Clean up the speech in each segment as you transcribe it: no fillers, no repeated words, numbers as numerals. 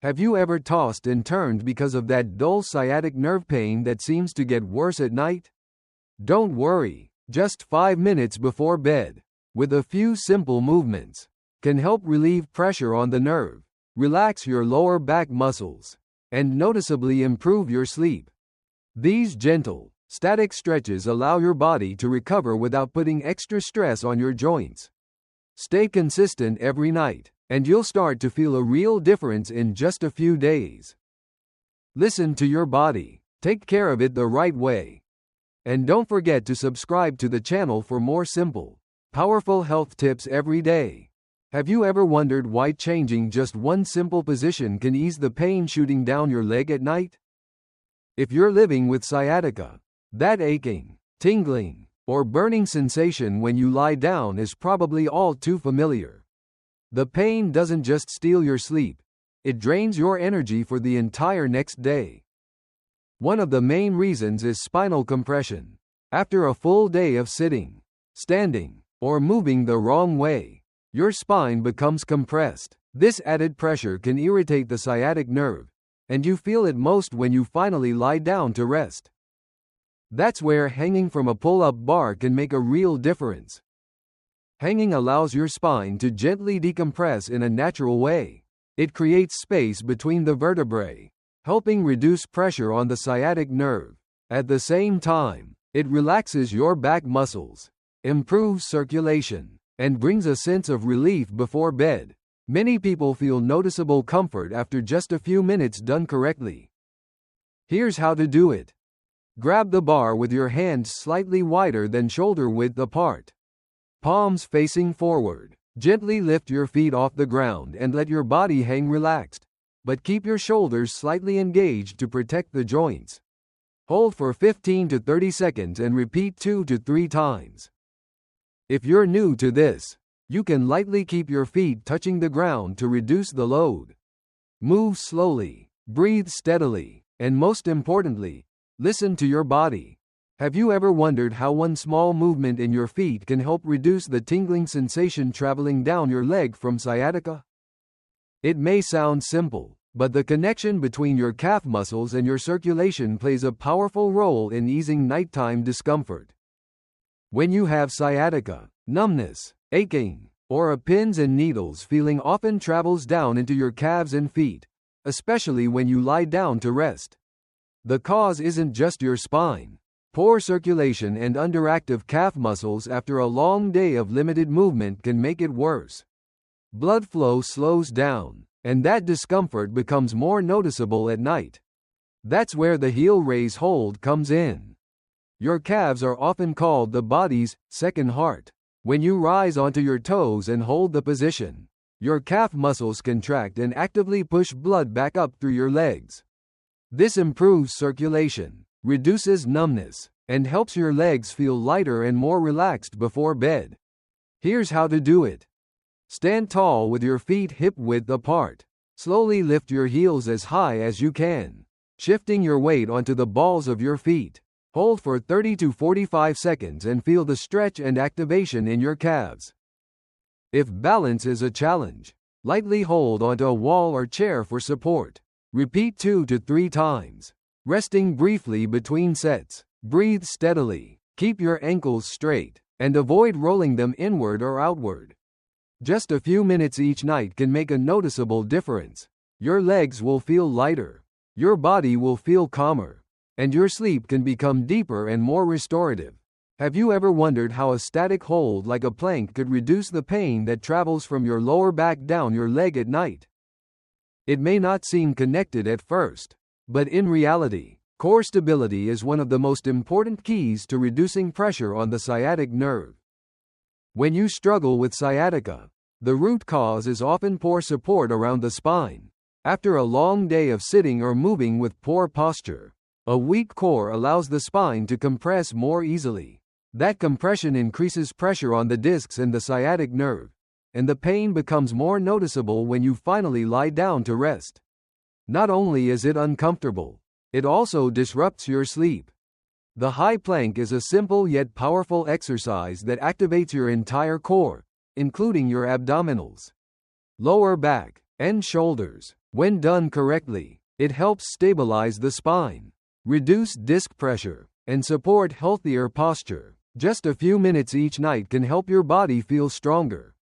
Have you ever tossed and turned because of that dull sciatic nerve pain that seems to get worse at night? Don't worry, just 5 minutes before bed, with a few simple movements, can help relieve pressure on the nerve, relax your lower back muscles, and noticeably improve your sleep. These gentle, static stretches allow your body to recover without putting extra stress on your joints. Stay consistent every night, and you'll start to feel a real difference in just a few days. Listen to your body, take care of it the right way. And don't forget to subscribe to the channel for more simple, powerful health tips every day. Have you ever wondered why changing just one simple position can ease the pain shooting down your leg at night? If you're living with sciatica, that aching, tingling, or burning sensation when you lie down is probably all too familiar. The pain doesn't just steal your sleep, it drains your energy for the entire next day. One of the main reasons is spinal compression. After a full day of sitting, standing, or moving the wrong way, your spine becomes compressed. This added pressure can irritate the sciatic nerve, and you feel it most when you finally lie down to rest. That's where hanging from a pull-up bar can make a real difference. Hanging allows your spine to gently decompress in a natural way. It creates space between the vertebrae, helping reduce pressure on the sciatic nerve. At the same time, it relaxes your back muscles, improves circulation, and brings a sense of relief before bed. Many people feel noticeable comfort after just a few minutes done correctly. Here's how to do it. Grab the bar with your hands slightly wider than shoulder width apart. Palms facing forward. Gently lift your feet off the ground and let your body hang relaxed, but keep your shoulders slightly engaged to protect the joints. Hold for 15 to 30 seconds and repeat 2 to 3 times. If you're new to this, you can lightly keep your feet touching the ground to reduce the load. Move slowly, breathe steadily, and most importantly, listen to your body. Have you ever wondered how one small movement in your feet can help reduce the tingling sensation traveling down your leg from sciatica? It may sound simple, but the connection between your calf muscles and your circulation plays a powerful role in easing nighttime discomfort. When you have sciatica, numbness, aching, or a pins and needles feeling often travels down into your calves and feet, especially when you lie down to rest. The cause isn't just your spine. Poor circulation and underactive calf muscles after a long day of limited movement can make it worse. Blood flow slows down, and that discomfort becomes more noticeable at night. That's where the heel raise hold comes in. Your calves are often called the body's second heart. When you rise onto your toes and hold the position, your calf muscles contract and actively push blood back up through your legs. This improves circulation, reduces numbness, and helps your legs feel lighter and more relaxed before bed. Here's how to do it. Stand tall with your feet hip-width apart. Slowly lift your heels as high as you can, shifting your weight onto the balls of your feet. Hold for 30 to 45 seconds and feel the stretch and activation in your calves. If balance is a challenge, lightly hold onto a wall or chair for support. Repeat 2 to 3 times. Resting briefly between sets. Breathe steadily, keep your ankles straight, and avoid rolling them inward or outward. Just a few minutes each night can make a noticeable difference. Your legs will feel lighter, your body will feel calmer, and your sleep can become deeper and more restorative. Have you ever wondered how a static hold like a plank could reduce the pain that travels from your lower back down your leg at night? It may not seem connected at first, but in reality, core stability is one of the most important keys to reducing pressure on the sciatic nerve. When you struggle with sciatica, the root cause is often poor support around the spine. After a long day of sitting or moving with poor posture, a weak core allows the spine to compress more easily. That compression increases pressure on the discs and the sciatic nerve, and the pain becomes more noticeable when you finally lie down to rest. Not only is it uncomfortable, it also disrupts your sleep. The high plank is a simple yet powerful exercise that activates your entire core, including your abdominals, lower back, and shoulders. When done correctly, it helps stabilize the spine, reduce disc pressure, and support healthier posture. Just a few minutes each night can help your body feel stronger,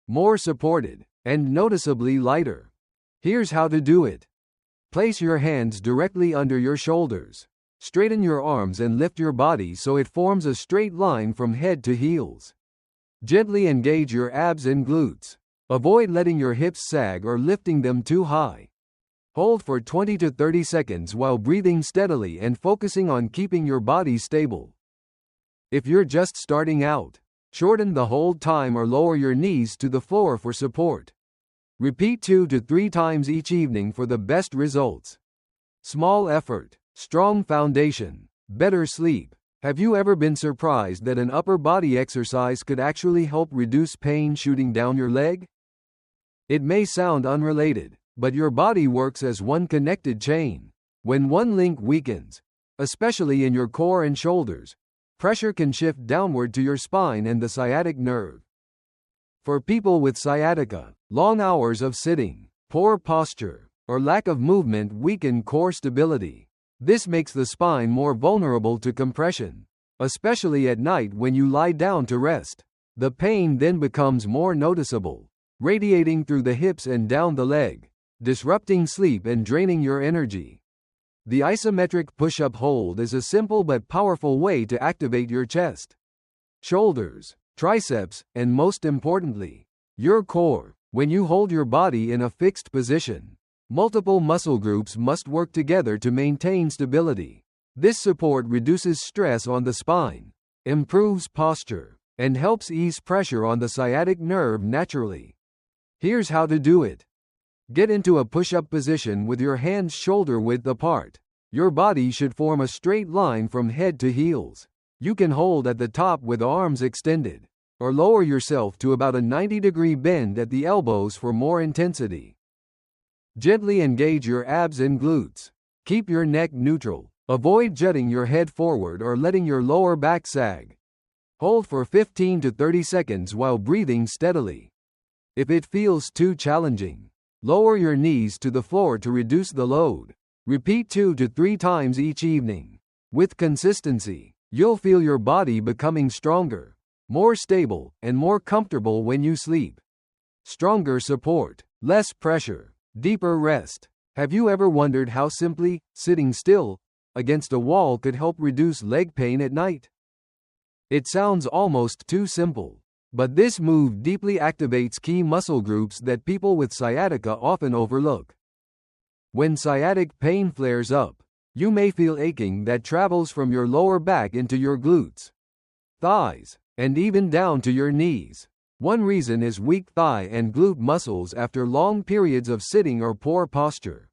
more supported, and noticeably lighter. Here's how to do it. Place your hands directly under your shoulders. Straighten your arms and lift your body so it forms a straight line from head to heels. Gently engage your abs and glutes. Avoid letting your hips sag or lifting them too high. Hold for 20 to 30 seconds while breathing steadily and focusing on keeping your body stable. If you're just starting out, shorten the hold time or lower your knees to the floor for support. Repeat 2 to 3 times each evening for the best results. Small effort, strong foundation, better sleep. Have you ever been surprised that an upper body exercise could actually help reduce pain shooting down your leg? It may sound unrelated, but your body works as one connected chain. When one link weakens, especially in your core and shoulders, pressure can shift downward to your spine and the sciatic nerve. For people with sciatica, long hours of sitting, poor posture, or lack of movement weaken core stability. This makes the spine more vulnerable to compression, especially at night when you lie down to rest. The pain then becomes more noticeable, radiating through the hips and down the leg, disrupting sleep and draining your energy. The isometric push-up hold is a simple but powerful way to activate your chest, shoulders, triceps, and most importantly, your core. When you hold your body in a fixed position, multiple muscle groups must work together to maintain stability. This support reduces stress on the spine, improves posture, and helps ease pressure on the sciatic nerve naturally. Here's how to do it. Get into a push-up position with your hands shoulder-width apart. Your body should form a straight line from head to heels. You can hold at the top with arms extended, or lower yourself to about a 90-degree bend at the elbows for more intensity. Gently engage your abs and glutes. Keep your neck neutral. Avoid jutting your head forward or letting your lower back sag. Hold for 15 to 30 seconds while breathing steadily. If it feels too challenging, lower your knees to the floor to reduce the load. Repeat 2 to 3 times each evening. With consistency, you'll feel your body becoming stronger, more stable, and more comfortable when you sleep. Stronger support, less pressure, deeper rest. Have you ever wondered how simply sitting still against a wall could help reduce leg pain at night? It sounds almost too simple, but this move deeply activates key muscle groups that people with sciatica often overlook. When sciatic pain flares up, you may feel aching that travels from your lower back into your glutes, thighs, and even down to your knees. One reason is weak thigh and glute muscles after long periods of sitting or poor posture.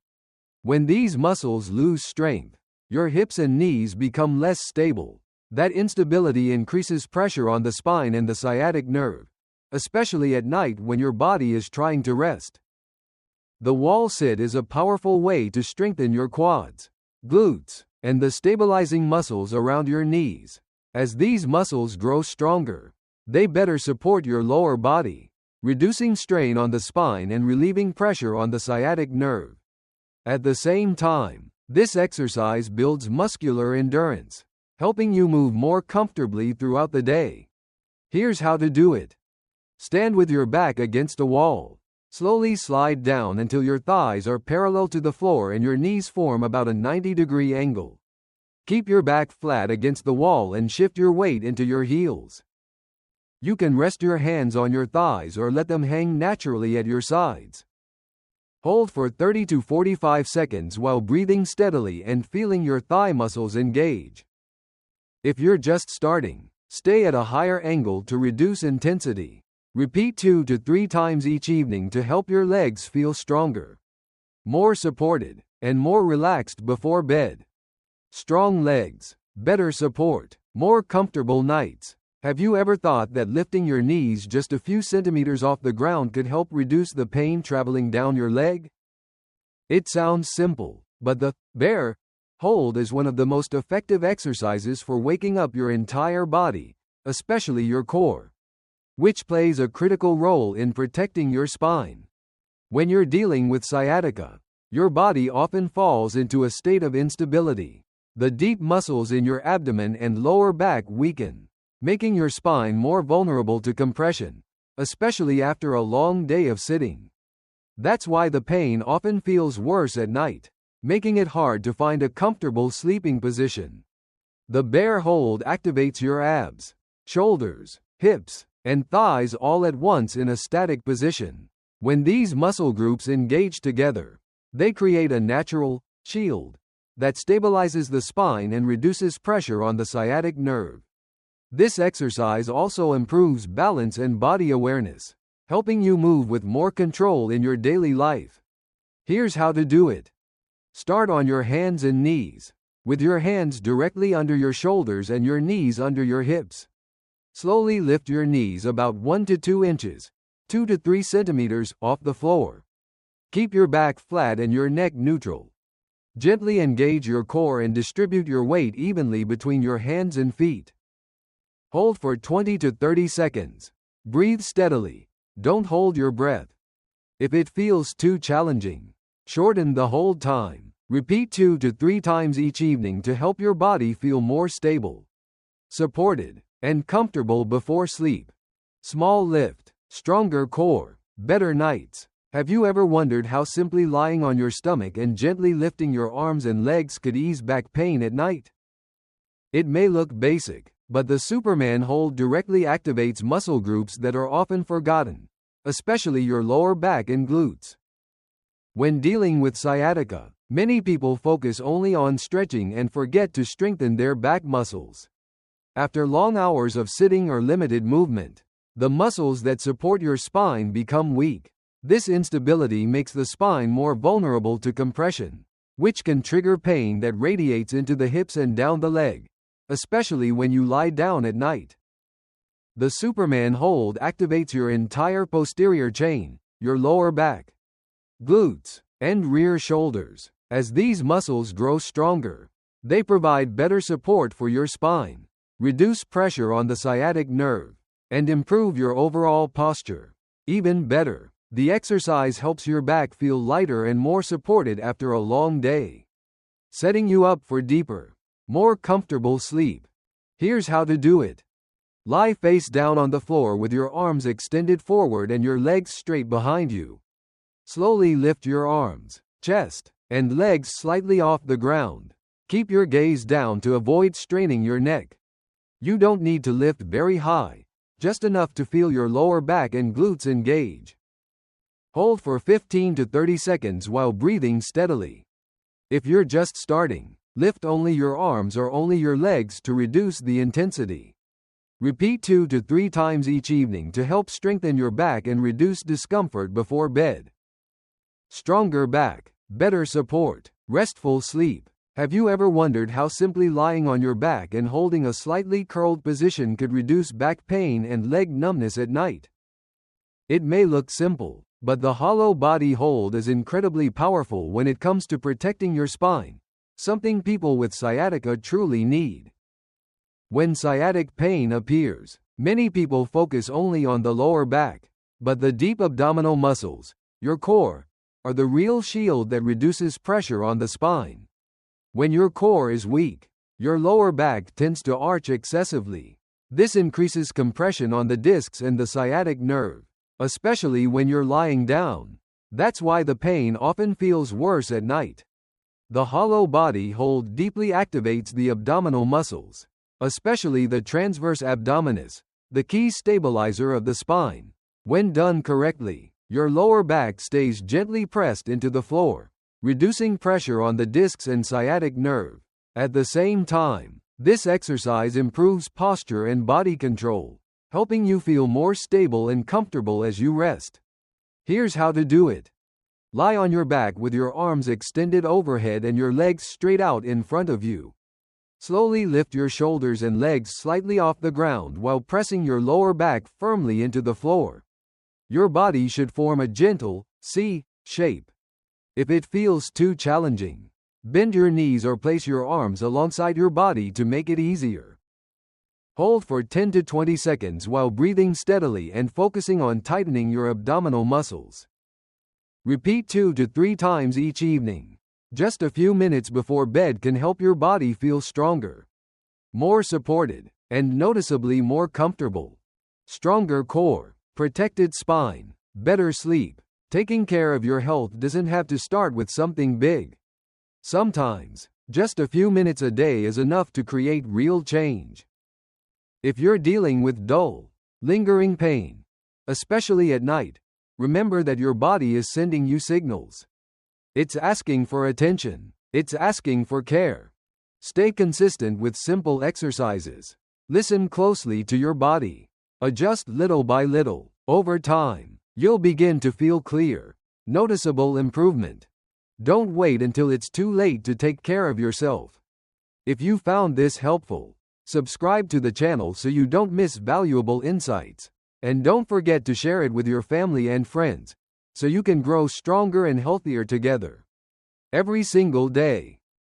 When these muscles lose strength, your hips and knees become less stable. That instability increases pressure on the spine and the sciatic nerve, especially at night when your body is trying to rest. The wall sit is a powerful way to strengthen your quads, glutes, and the stabilizing muscles around your knees. As these muscles grow stronger, they better support your lower body, reducing strain on the spine and relieving pressure on the sciatic nerve. At the same time, this exercise builds muscular endurance, helping you move more comfortably throughout the day. Here's how to do it. Stand with your back against a wall. Slowly slide down until your thighs are parallel to the floor and your knees form about a 90-degree angle. Keep your back flat against the wall and shift your weight into your heels. You can rest your hands on your thighs or let them hang naturally at your sides. Hold for 30 to 45 seconds while breathing steadily and feeling your thigh muscles engage. If you're just starting, stay at a higher angle to reduce intensity. Repeat 2 to 3 times each evening to help your legs feel stronger, more supported, and more relaxed before bed. Strong legs, better support, more comfortable nights. Have you ever thought that lifting your knees just a few centimeters off the ground could help reduce the pain traveling down your leg? It sounds simple, but the bear hold is one of the most effective exercises for waking up your entire body, especially your core, which plays a critical role in protecting your spine. When you're dealing with sciatica, your body often falls into a state of instability. The deep muscles in your abdomen and lower back weaken, making your spine more vulnerable to compression, especially after a long day of sitting. That's why the pain often feels worse at night, making it hard to find a comfortable sleeping position. The bear hold activates your abs, shoulders, hips, and thighs all at once in a static position. When these muscle groups engage together, they create a natural shield that stabilizes the spine and reduces pressure on the sciatic nerve. This exercise also improves balance and body awareness, helping you move with more control in your daily life. Here's how to do it. Start on your hands and knees, with your hands directly under your shoulders and your knees under your hips. Slowly lift your knees about 1 to 2 inches, 2 to 3 centimeters, off the floor. Keep your back flat and your neck neutral. Gently engage your core and distribute your weight evenly between your hands and feet. Hold for 20 to 30 seconds. Breathe steadily. Don't hold your breath. If it feels too challenging, shorten the hold time. Repeat 2 to 3 times each evening to help your body feel more stable, supported, and comfortable before sleep. Small lift, stronger core, better nights. Have you ever wondered how simply lying on your stomach and gently lifting your arms and legs could ease back pain at night? It may look basic, but the Superman hold directly activates muscle groups that are often forgotten, especially your lower back and glutes. When dealing with sciatica, many people focus only on stretching and forget to strengthen their back muscles. After long hours of sitting or limited movement, the muscles that support your spine become weak. This instability makes the spine more vulnerable to compression, which can trigger pain that radiates into the hips and down the leg, especially when you lie down at night. The Superman hold activates your entire posterior chain, your lower back, glutes, and rear shoulders. As these muscles grow stronger, they provide better support for your spine, reduce pressure on the sciatic nerve, and improve your overall posture. Even better, the exercise helps your back feel lighter and more supported after a long day, setting you up for deeper, more comfortable sleep. Here's how to do it. Lie face down on the floor with your arms extended forward and your legs straight behind you. Slowly lift your arms, chest, and legs slightly off the ground. Keep your gaze down to avoid straining your neck. You don't need to lift very high, just enough to feel your lower back and glutes engage. Hold for 15 to 30 seconds while breathing steadily. If you're just starting, lift only your arms or only your legs to reduce the intensity. Repeat 2 to 3 times each evening to help strengthen your back and reduce discomfort before bed. Stronger back, better support, restful sleep. Have you ever wondered how simply lying on your back and holding a slightly curled position could reduce back pain and leg numbness at night? It may look simple, but the hollow body hold is incredibly powerful when it comes to protecting your spine, something people with sciatica truly need. When sciatic pain appears, many people focus only on the lower back, but the deep abdominal muscles, your core, are the real shield that reduces pressure on the spine. When your core is weak, your lower back tends to arch excessively. This increases compression on the discs and the sciatic nerve, especially when you're lying down. That's why the pain often feels worse at night. The hollow body hold deeply activates the abdominal muscles, especially the transverse abdominis, the key stabilizer of the spine. When done correctly, your lower back stays gently pressed into the floor, reducing pressure on the discs and sciatic nerve. At the same time, this exercise improves posture and body control, helping you feel more stable and comfortable as you rest. Here's how to do it. Lie on your back with your arms extended overhead and your legs straight out in front of you. Slowly lift your shoulders and legs slightly off the ground while pressing your lower back firmly into the floor. Your body should form a gentle C shape. If it feels too challenging, bend your knees or place your arms alongside your body to make it easier. Hold for 10 to 20 seconds while breathing steadily and focusing on tightening your abdominal muscles. Repeat 2 to 3 times each evening. Just a few minutes before bed can help your body feel stronger, more supported, and noticeably more comfortable. Stronger core, protected spine, better sleep. Taking care of your health doesn't have to start with something big. Sometimes, just a few minutes a day is enough to create real change. If you're dealing with dull, lingering pain, especially at night, remember that your body is sending you signals. It's asking for attention. It's asking for care. Stay consistent with simple exercises. Listen closely to your body. Adjust little by little. Over time, you'll begin to feel clear, noticeable improvement. Don't wait until it's too late to take care of yourself. If you found this helpful, subscribe to the channel so you don't miss valuable insights. And don't forget to share it with your family and friends, so you can grow stronger and healthier together. Every single day.